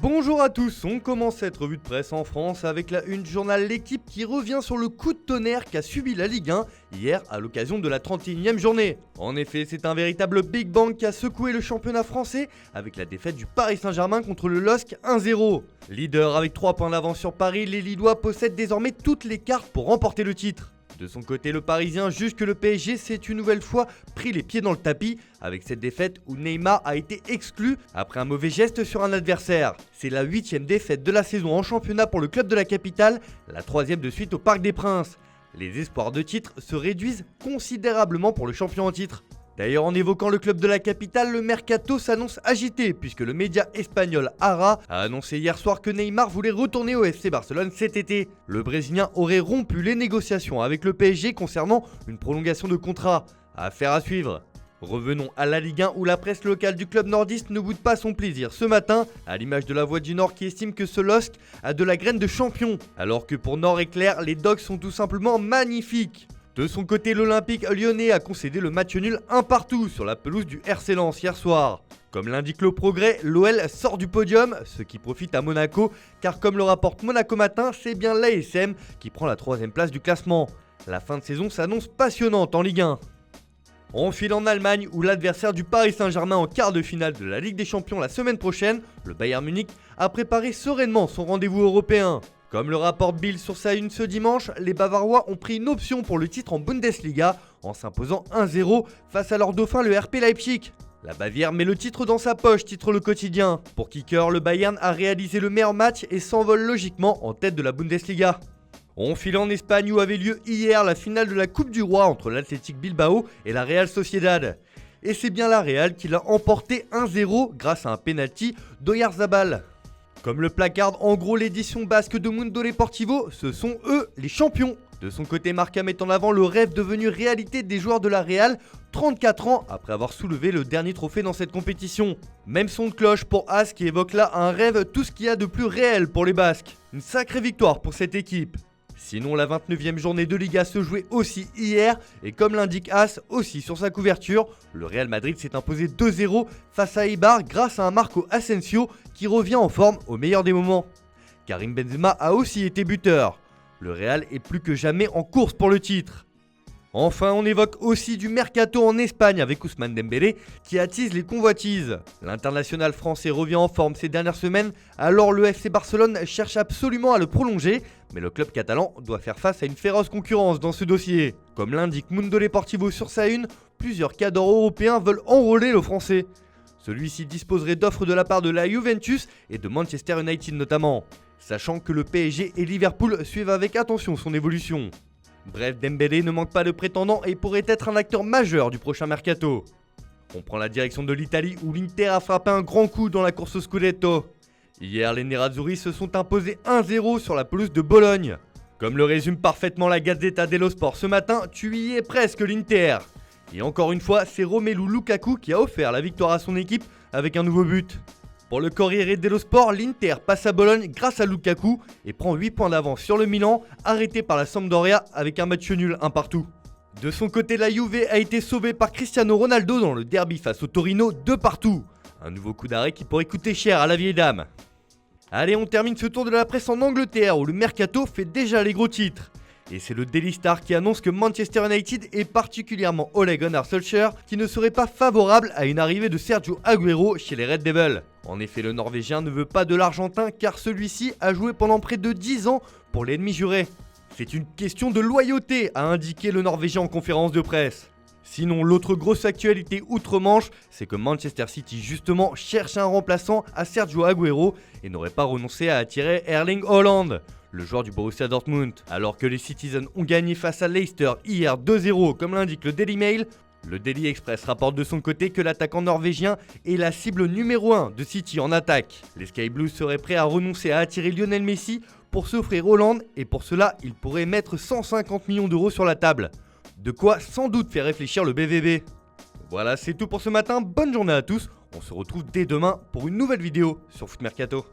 Bonjour à tous, on commence cette revue de presse en France avec la une du journal L'Équipe qui revient sur le coup de tonnerre qu'a subi la Ligue 1 hier à l'occasion de la 31e journée. En effet, c'est un véritable Big Bang qui a secoué le championnat français avec la défaite du Paris Saint-Germain contre le LOSC 1-0. Leader avec 3 points d'avance sur Paris, les Lillois possèdent désormais toutes les cartes pour remporter le titre. De son côté, le Parisien juge que le PSG s'est une nouvelle fois pris les pieds dans le tapis avec cette défaite où Neymar a été exclu après un mauvais geste sur un adversaire. C'est la 8e défaite de la saison en championnat pour le club de la capitale, la 3e de suite au Parc des Princes. Les espoirs de titre se réduisent considérablement pour le champion en titre. D'ailleurs, en évoquant le club de la capitale, le mercato s'annonce agité puisque le média espagnol ARA a annoncé hier soir que Neymar voulait retourner au FC Barcelone cet été. Le Brésilien aurait rompu les négociations avec le PSG concernant une prolongation de contrat. Affaire à suivre. Revenons à la Ligue 1 où la presse locale du club nordiste ne boude pas son plaisir ce matin, à l'image de la Voix du Nord qui estime que ce LOSC a de la graine de champion, alors que pour Nord et Clair, les Dogs sont tout simplement magnifiques. De son côté, l'Olympique lyonnais a concédé le match nul 1-1 sur la pelouse du RC Lens hier soir. Comme l'indique le Progrès, l'OL sort du podium, ce qui profite à Monaco, car comme le rapporte Monaco Matin, c'est bien l'ASM qui prend la 3e place du classement. La fin de saison s'annonce passionnante en Ligue 1. On file en Allemagne où l'adversaire du Paris Saint-Germain en quart de finale de la Ligue des Champions la semaine prochaine, le Bayern Munich, a préparé sereinement son rendez-vous européen. Comme le rapporte Bild sur sa une ce dimanche, les Bavarois ont pris une option pour le titre en Bundesliga en s'imposant 1-0 face à leur dauphin le RB Leipzig. La Bavière met le titre dans sa poche, titre le quotidien. Pour kicker, le Bayern a réalisé le meilleur match et s'envole logiquement en tête de la Bundesliga. On file en Espagne où avait lieu hier la finale de la Coupe du Roi entre l'Athletic Bilbao et la Real Sociedad. Et c'est bien la Real qui l'a emporté 1-0 grâce à un penalty d'Oyarzabal. Comme le placarde en gros l'édition basque de Mundo Deportivo, ce sont eux les champions. De son côté, Marca met en avant le rêve devenu réalité des joueurs de la Real, 34 ans après avoir soulevé le dernier trophée dans cette compétition. Même son de cloche pour As qui évoque là un rêve, tout ce qu'il y a de plus réel pour les Basques. Une sacrée victoire pour cette équipe. Sinon, la 29e journée de Liga se jouait aussi hier et comme l'indique As aussi sur sa couverture, le Real Madrid s'est imposé 2-0 face à Eibar grâce à un Marco Asensio qui revient en forme au meilleur des moments. Karim Benzema a aussi été buteur. Le Real est plus que jamais en course pour le titre. Enfin, on évoque aussi du mercato en Espagne avec Ousmane Dembélé qui attise les convoitises. L'international français revient en forme ces dernières semaines, alors le FC Barcelone cherche absolument à le prolonger, mais le club catalan doit faire face à une féroce concurrence dans ce dossier. Comme l'indique Mundo Deportivo sur sa une, plusieurs cadres européens veulent enrôler le français. Celui-ci disposerait d'offres de la part de la Juventus et de Manchester United notamment, sachant que le PSG et Liverpool suivent avec attention son évolution. Bref, Dembélé ne manque pas de prétendants et pourrait être un acteur majeur du prochain mercato. On prend la direction de l'Italie où l'Inter a frappé un grand coup dans la course au Scudetto. Hier, les Nerazzurri se sont imposés 1-0 sur la pelouse de Bologne. Comme le résume parfaitement la Gazzetta dello Sport ce matin, tu y es presque l'Inter. Et encore une fois, c'est Romelu Lukaku qui a offert la victoire à son équipe avec un nouveau but. Pour le Corriere dello Sport, l'Inter passe à Bologne grâce à Lukaku et prend 8 points d'avance sur le Milan, arrêté par la Sampdoria avec un match nul 1-1. De son côté, la Juve a été sauvée par Cristiano Ronaldo dans le derby face au Torino 2-2. Un nouveau coup d'arrêt qui pourrait coûter cher à la vieille dame. Allez, on termine ce tour de la presse en Angleterre où le mercato fait déjà les gros titres. Et c'est le Daily Star qui annonce que Manchester United et particulièrement Ole Gunnar Solskjaer qui ne serait pas favorable à une arrivée de Sergio Agüero chez les Red Devils. En effet, le Norvégien ne veut pas de l'Argentin car celui-ci a joué pendant près de 10 ans pour l'ennemi juré. C'est une question de loyauté, a indiqué le Norvégien en conférence de presse. Sinon, l'autre grosse actualité outre-Manche, c'est que Manchester City justement cherche un remplaçant à Sergio Agüero et n'aurait pas renoncé à attirer Erling Haaland, le joueur du Borussia Dortmund. Alors que les Citizens ont gagné face à Leicester hier 2-0 comme l'indique le Daily Mail, le Daily Express rapporte de son côté que l'attaquant norvégien est la cible numéro 1 de City en attaque. Les Sky Blues seraient prêts à renoncer à attirer Lionel Messi pour s'offrir Haaland et pour cela, ils pourraient mettre 150 millions d'euros sur la table. De quoi sans doute faire réfléchir le BVB. Voilà, c'est tout pour ce matin, bonne journée à tous, on se retrouve dès demain pour une nouvelle vidéo sur Foot Mercato.